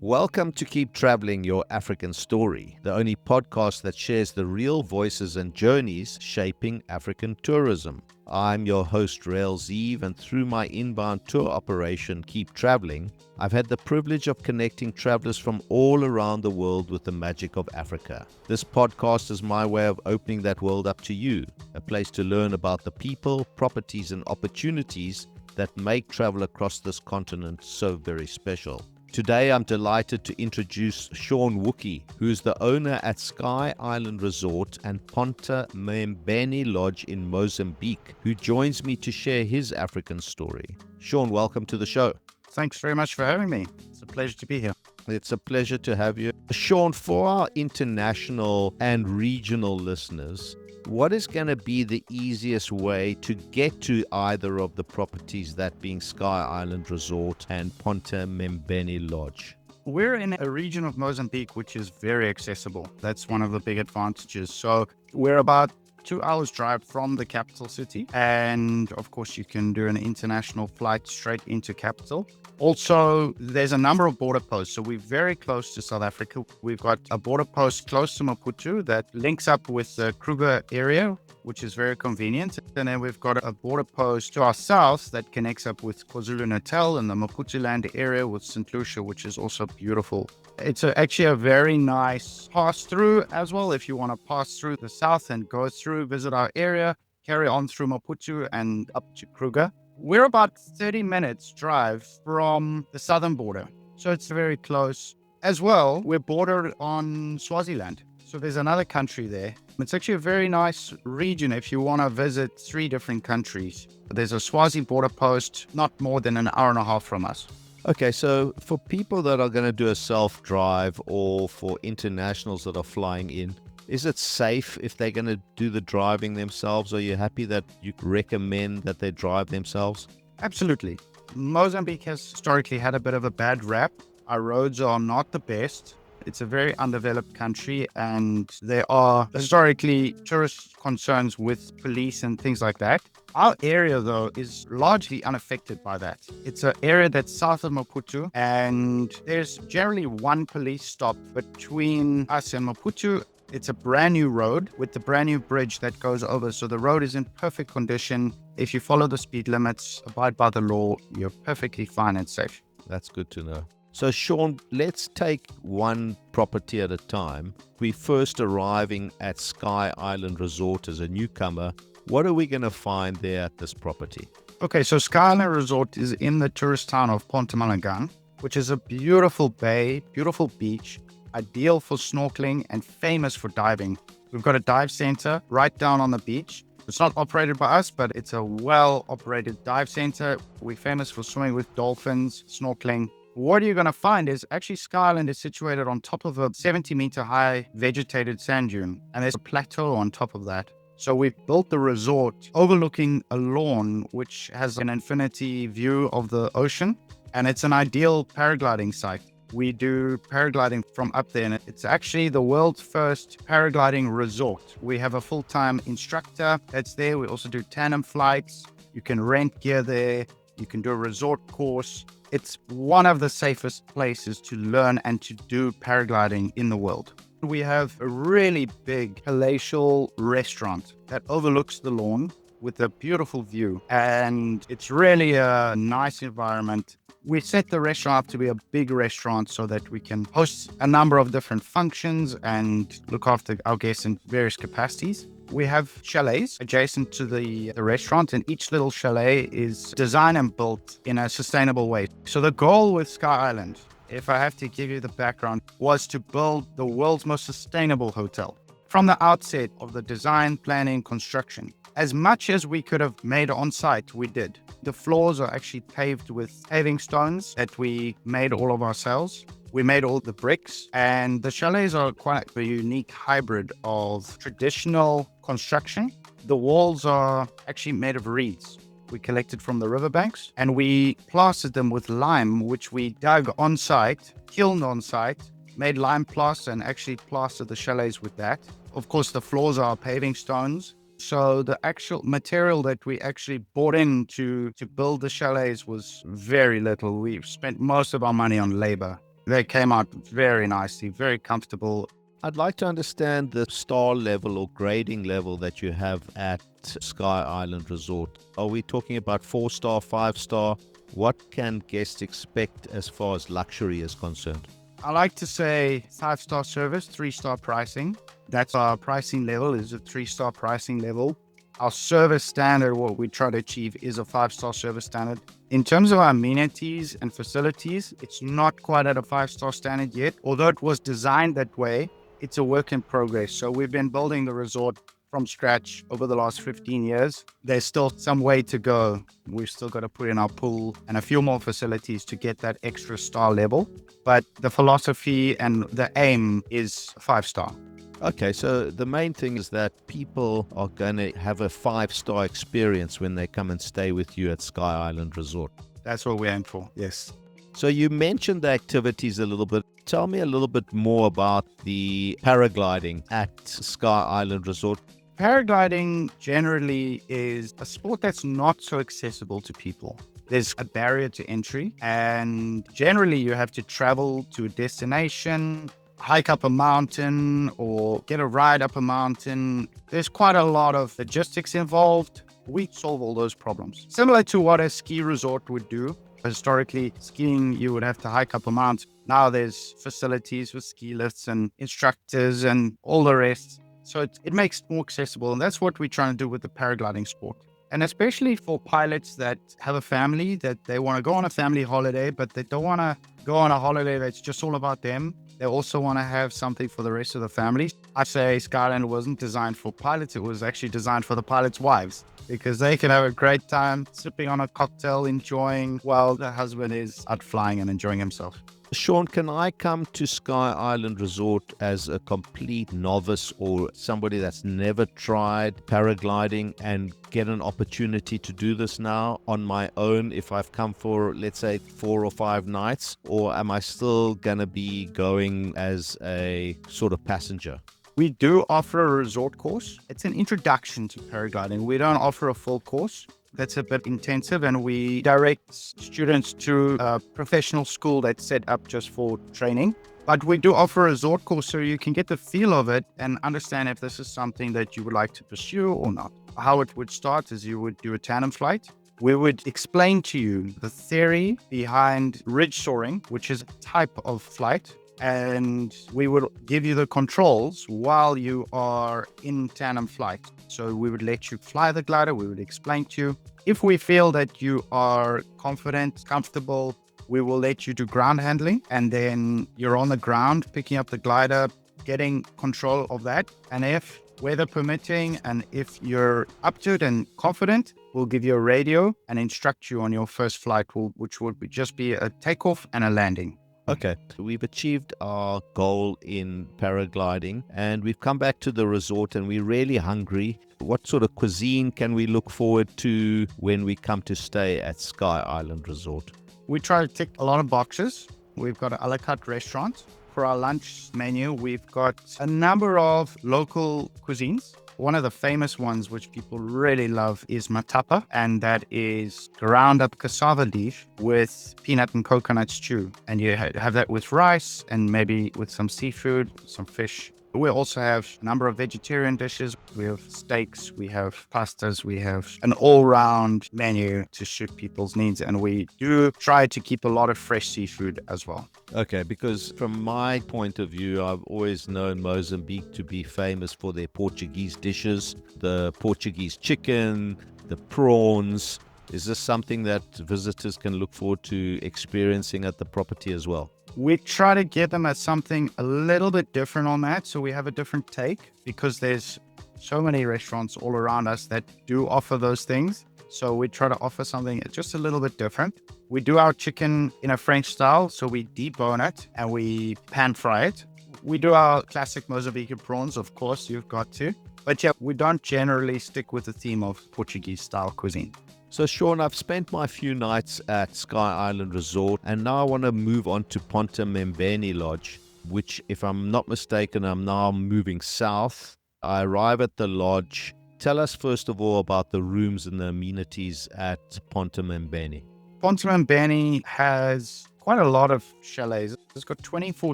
Welcome to Keep Traveling Your African Story, the only podcast that shares the real voices and journeys shaping African tourism. I'm your host, Rael Zieve, and through my inbound tour operation, Keep Traveling, I've had the privilege of connecting travelers from all around the world with the magic of Africa. This podcast is my way of opening that world up to you, a place to learn about the people, properties, and opportunities that make travel across this continent so very special. Today, I'm delighted to introduce Sean Wookey, who is the owner at Sky Island Resort and Ponta Membene Lodge in Mozambique, who joins me to share his African story. Sean, welcome to the show. Thanks very much for having me. It's a pleasure to be here. It's a pleasure to have you. Sean, for our international and regional listeners, what is going to be the easiest way to get to either of the properties, that being Sky Island Resort and Ponta Membene Lodge? We're in a region of Mozambique which is very accessible. That's one of the big advantages. So we're about 2 hours drive from the capital city. And of course, you can do an international flight straight into capital. Also, there's a number of border posts. So we're very close to South Africa. We've got a border post close to Maputo that links up with the Kruger area, which is very convenient. And then we've got a border post to our south that connects up with KwaZulu-Natal and the Maputo-land area with St. Lucia, which is also beautiful. It's actually a very nice pass-through as well. If you want to pass through the south and go through, visit our area, carry on through Maputo and up to Kruger. We're about 30 minutes drive from the southern border. So it's very close. As well, we're bordered on Swaziland. So there's another country there. It's actually a very nice region if you want to visit 3 different countries. There's a Swazi border post not more than an hour and a half from us. Okay, so for people that are going to do a self-drive or for internationals that are flying in, is it safe if they're going to do the driving themselves? Are you happy that you recommend that they drive themselves? Absolutely. Mozambique has historically had a bit of a bad rap. Our roads are not the best. It's a very undeveloped country, and there are historically tourist concerns with police and things like that. Our area, though, is largely unaffected by that. It's an area that's south of Maputo, and there's generally one police stop between us and Maputo. It's a brand new road with the brand new bridge that goes over. So the road is in perfect condition. If you follow the speed limits, abide by the law, you're perfectly fine and safe. That's good to know. So Sean, let's take one property at a time. We first arriving at Sky Island Resort as a newcomer. What are we going to find there at this property? Okay, so Sky Island Resort is in the tourist town of Ponta Membene, which is a beautiful bay, beautiful beach, ideal for snorkeling and famous for diving. We've got a dive center right down on the beach. It's not operated by us, but it's a well-operated dive center. We're famous for swimming with dolphins, snorkeling. What you're going to find is actually Sky Island is situated on top of a 70-meter high vegetated sand dune, and there's a plateau on top of that. So we've built the resort overlooking a lawn which has an infinity view of the ocean, and it's an ideal paragliding site. We do paragliding from up there, and it's actually the world's first paragliding resort. We have a full-time instructor that's there. We also do tandem flights. You can rent gear there. You can do a resort course. It's one of the safest places to learn and to do paragliding in the world. We have a really big palatial restaurant that overlooks the lawn with a beautiful view, and it's really a nice environment. We set the restaurant up to be a big restaurant so that we can host a number of different functions and look after our guests in various capacities. We have chalets adjacent to the restaurant, and each little chalet is designed and built in a sustainable way. So the goal with Sky Island, if I have to give you the background, was to build the world's most sustainable hotel. From the outset of the design, planning, construction, as much as we could have made on site, we did. The floors are actually paved with paving stones that we made all of ourselves. We made all the bricks, and the chalets are quite a unique hybrid of traditional construction. The walls are actually made of reeds we collected from the riverbanks, and we plastered them with lime, which we dug on site, kilned on site, made lime plaster, and actually plastered the chalets with that. Of course, the floors are paving stones. So the actual material that we actually bought in to build the chalets was very little. We've spent most of our money on labor. They came out very nicely, very comfortable. I'd like to understand the star level or grading level that you have at Sky Island Resort. Are we talking about 4-star, 5-star? What can guests expect as far as luxury is concerned? I like to say 5-star service, 3-star pricing. That's our pricing level, is a 3-star pricing level. Our service standard, what we try to achieve, is a 5-star service standard. In terms of our amenities and facilities, it's not quite at a 5-star standard yet. Although it was designed that way, it's a work in progress. So we've been building the resort from scratch over the last 15 years. There's still some way to go. We've still got to put in our pool and a few more facilities to get that extra star level. But the philosophy and the aim is 5-star. Okay, so the main thing is that people are going to have a 5-star experience when they come and stay with you at Sky Island Resort. That's what we aim for, yes. So you mentioned the activities a little bit. Tell me a little bit more about the paragliding at Sky Island Resort. Paragliding generally is a sport that's not so accessible to people. There's a barrier to entry, and generally you have to travel to a destination, hike up a mountain, or get a ride up a mountain. There's quite a lot of logistics involved. We solve all those problems. Similar to what a ski resort would do. Historically, skiing, you would have to hike up a mountain. Now there's facilities with ski lifts and instructors and all the rest. So it makes it more accessible. And that's what we're trying to do with the paragliding sport. And especially for pilots that have a family, that they want to go on a family holiday, but they don't want to go on a holiday that's just all about them. They also want to have something for the rest of the family. I say Skyline wasn't designed for pilots. It was actually designed for the pilots' wives, because they can have a great time sipping on a cocktail, enjoying while the husband is out flying and enjoying himself. Sean, can I come to Sky Island Resort as a complete novice or somebody that's never tried paragliding and get an opportunity to do this now on my own if I've come for, let's say, 4 or 5 nights? Or am I still going to be going as a sort of passenger? We do offer a resort course. It's an introduction to paragliding. We don't offer a full course. That's a bit intensive, and we direct students to a professional school that's set up just for training. But we do offer a resort course so you can get the feel of it and understand if this is something that you would like to pursue or not. How it would start is you would do a tandem flight. We would explain to you the theory behind ridge soaring, which is a type of flight. And we will give you the controls while you are in tandem flight. So we would let you fly the glider. We would explain to you. If we feel that you are confident, comfortable, we will let you do ground handling. And then you're on the ground, picking up the glider, getting control of that. And if weather permitting, and if you're up to it and confident, we'll give you a radio and instruct you on your first flight, which would just be a takeoff and a landing. Okay, we've achieved our goal in paragliding and we've come back to the resort and we're really hungry. What sort of cuisine can we look forward to when we come to stay at Sky Island Resort? We try to tick a lot of boxes. We've got an a la carte restaurant. For our lunch menu, we've got a number of local cuisines. One of the famous ones, which people really love, is matapa, and that is ground up cassava leaf with peanut and coconut stew. And you have that with rice and maybe with some seafood, some fish. We also have a number of vegetarian dishes. We have steaks, we have pastas, we have an all-round menu to suit people's needs. And we do try to keep a lot of fresh seafood as well. Okay, because from my point of view, I've always known Mozambique to be famous for their Portuguese dishes, the Portuguese chicken, the prawns. Is this something that visitors can look forward to experiencing at the property as well? We try to get them at something a little bit different on that. So we have a different take because there's so many restaurants all around us that do offer those things. So we try to offer something just a little bit different. We do our chicken in a French style. So we debone it and we pan fry it. We do our classic Mozambican prawns, of course, you've got to. But yeah, we don't generally stick with the theme of Portuguese style cuisine. So Sean, I've spent my few nights at Sky Island Resort and now I want to move on to Ponta Membene Lodge, which, if I'm not mistaken, I'm now moving south. I arrive at the lodge. Tell us first of all about the rooms and the amenities at Ponta Membene. Ponta Membene has quite a lot of chalets. It's got 24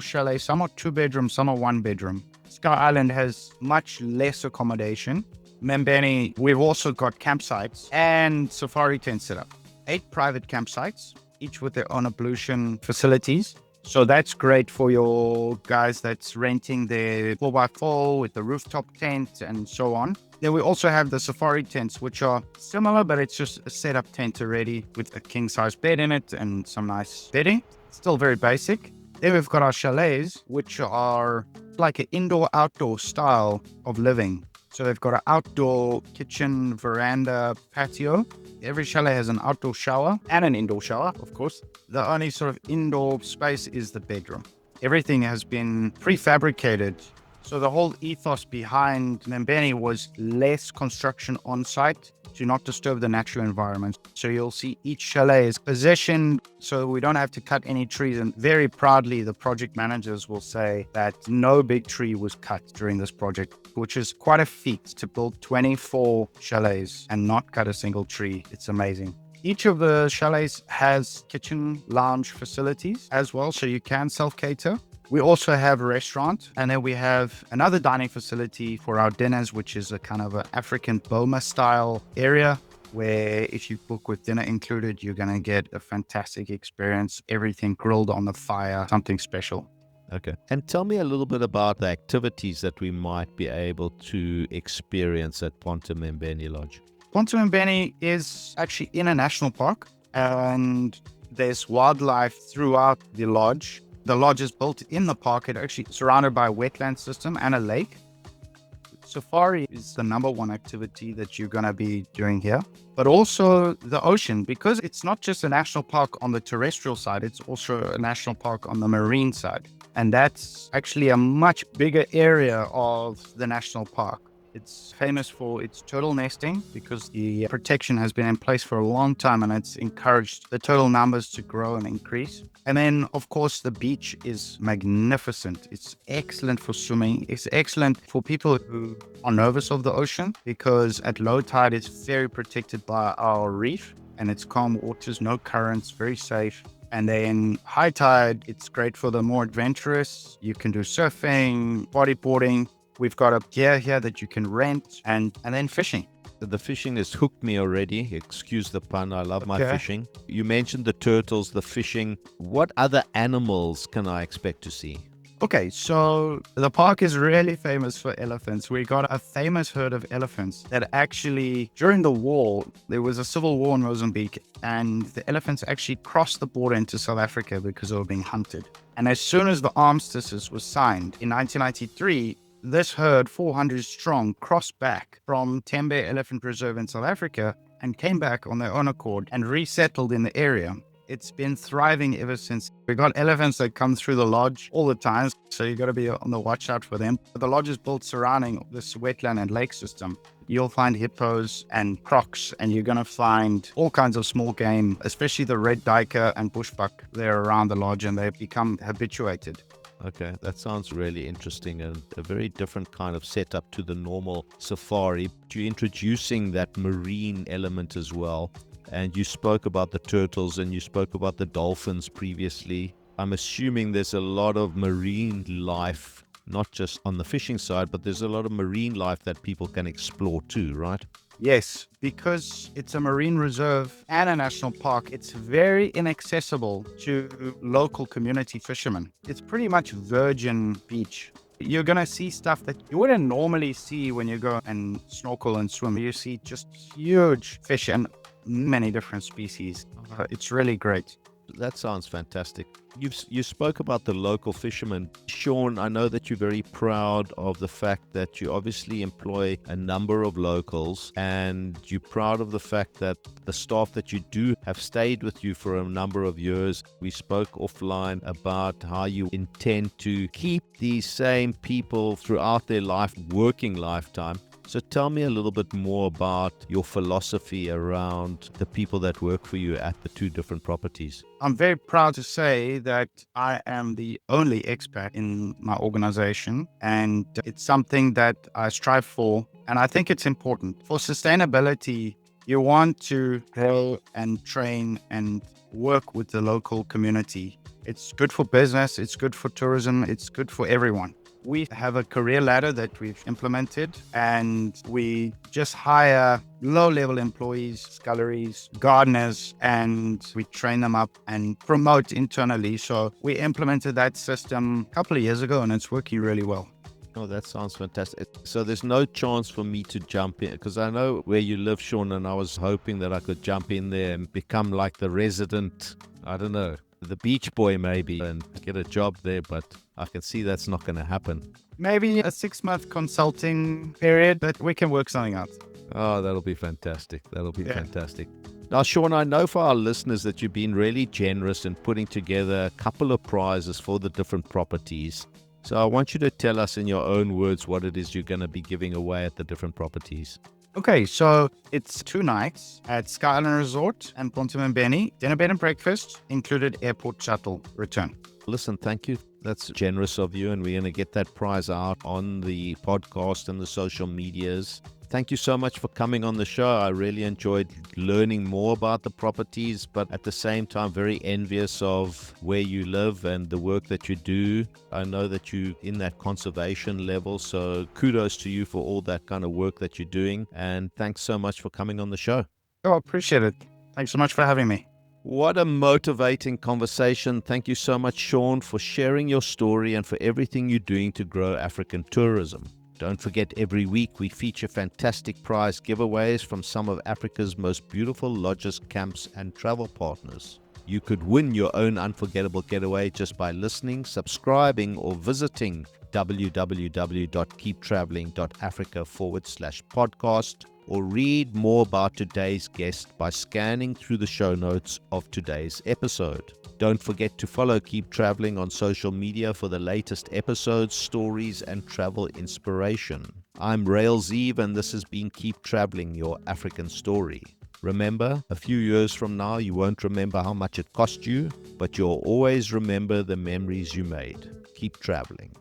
chalets. Some are 2-bedroom, some are 1-bedroom. Sky Island has much less accommodation. Membene, we've also got campsites and safari tents set up. 8 private campsites, each with their own ablution facilities. So that's great for your guys that's renting their 4x4 with the rooftop tent and so on. Then we also have the safari tents, which are similar, but it's just a setup tent already with a king-size bed in it and some nice bedding. Still very basic. Then we've got our chalets, which are like an indoor-outdoor style of living. So they've got an outdoor kitchen, veranda, patio. Every chalet has an outdoor shower and an indoor shower, of course. The only sort of indoor space is the bedroom. Everything has been prefabricated. So the whole ethos behind Membene was less construction on site to not disturb the natural environment. So you'll see each chalet is positioned so we don't have to cut any trees. And very proudly, the project managers will say that no big tree was cut during this project, which is quite a feat to build 24 chalets and not cut a single tree. It's amazing. Each of the chalets has kitchen lounge facilities as well, so you can self-cater. We also have a restaurant, and then we have another dining facility for our dinners, which is a kind of an African Boma style area where if you book with dinner included, you're going to get a fantastic experience. Everything grilled on the fire, something special. Okay. And tell me a little bit about the activities that we might be able to experience at Ponta Membene Lodge. Ponta Membene is actually in a national park, and there's wildlife throughout the lodge. The lodge is built in the park. It's actually surrounded by a wetland system and a lake. Safari is the number one activity that you're going to be doing here, but also the ocean, because it's not just a national park on the terrestrial side, it's also a national park on the marine side. And that's actually a much bigger area of the national park. It's famous for its turtle nesting because the protection has been in place for a long time and it's encouraged the turtle numbers to grow and increase. And then, of course, the beach is magnificent. It's excellent for swimming. It's excellent for people who are nervous of the ocean because at low tide, it's very protected by our reef and it's calm waters, no currents, very safe. And then high tide, it's great for the more adventurous. You can do surfing, bodyboarding. We've got a gear here that you can rent and then fishing. The fishing has hooked me already. Excuse the pun. I love my fishing. You mentioned the turtles, the fishing. What other animals can I expect to see? Okay, so the park is really famous for elephants. We got a famous herd of elephants that actually, during the war, there was a civil war in Mozambique, and the elephants actually crossed the border into South Africa because they were being hunted. And as soon as the armistice was signed in 1993, this herd, 400 strong, crossed back from Tembe Elephant Reserve in South Africa and came back on their own accord and resettled in the area. It's been thriving ever since. We got elephants that come through the lodge all the time, so you got to be on the watch out for them. The lodge is built surrounding this wetland and lake system. You'll find hippos and crocs, and you're going to find all kinds of small game, especially the red duiker and bushbuck. They're around the lodge and they've become habituated. Okay, that sounds really interesting and a very different kind of setup to the normal safari. You're introducing that marine element as well. And you spoke about the turtles and you spoke about the dolphins previously. I'm assuming there's a lot of marine life, not just on the fishing side, but there's a lot of marine life that people can explore too, right? Yes, because it's a marine reserve and a national park, it's very inaccessible to local community fishermen. It's pretty much virgin beach. You're going to see stuff that you wouldn't normally see when you go and snorkel and swim. You see just huge fish and many different species. It's really great. That sounds fantastic. You spoke about the local fishermen. Sean, I know that you're very proud of the fact that you obviously employ a number of locals, and you're proud of the fact that the staff that you do have stayed with you for a number of years. We spoke offline about how you intend to keep these same people throughout their working lifetime. So tell me a little bit more about your philosophy around the people that work for you at the two different properties. I'm very proud to say that I am the only expat in my organization, and it's something that I strive for. And I think it's important for sustainability. You want to grow and train and work with the local community. It's good for business, it's good for tourism, it's good for everyone. We have a career ladder that we've implemented, and we just hire low-level employees, sculleries, gardeners, and we train them up and promote internally. So we implemented that system a couple of years ago, and it's working really well. Oh, that sounds fantastic. So there's no chance for me to jump in, because I know where you live, Sean, and I was hoping that I could jump in there and become like the resident, I don't know, the beach boy maybe, and get a job there, but I can see that's not going to happen. Maybe a 6-month consulting period, but we can work something out. Oh, that'll be fantastic. Fantastic. Now, Sean, I know for our listeners that you've been really generous in putting together a couple of prizes for the different properties. So I want you to tell us in your own words what it is you're going to be giving away at the different properties. Okay, so it's 2 nights at Sky Island Resort and Ponta Membene, dinner, bed and breakfast, included airport shuttle return. Listen, thank you. That's generous of you, and we're going to get that prize out on the podcast and the social medias. Thank you so much for coming on the show. I really enjoyed learning more about the properties, but at the same time, very envious of where you live and the work that you do. I know that you're in that conservation level, so kudos to you for all that kind of work that you're doing. And thanks so much for coming on the show. Oh, appreciate it. Thanks so much for having me. What a motivating conversation. Thank you so much, Sean, for sharing your story and for everything you're doing to grow African tourism. Don't forget, every week we feature fantastic prize giveaways from some of Africa's most beautiful lodges, camps, and travel partners. You could win your own unforgettable getaway just by listening, subscribing, or visiting www.keeptraveling.africa/podcast, or read more about today's guest by scanning through the show notes of today's episode. Don't forget to follow Keep Traveling on social media for the latest episodes, stories, and travel inspiration. I'm Rael Zieve, and this has been Keep Traveling, your African story. Remember, a few years from now, you won't remember how much it cost you, but you'll always remember the memories you made. Keep traveling.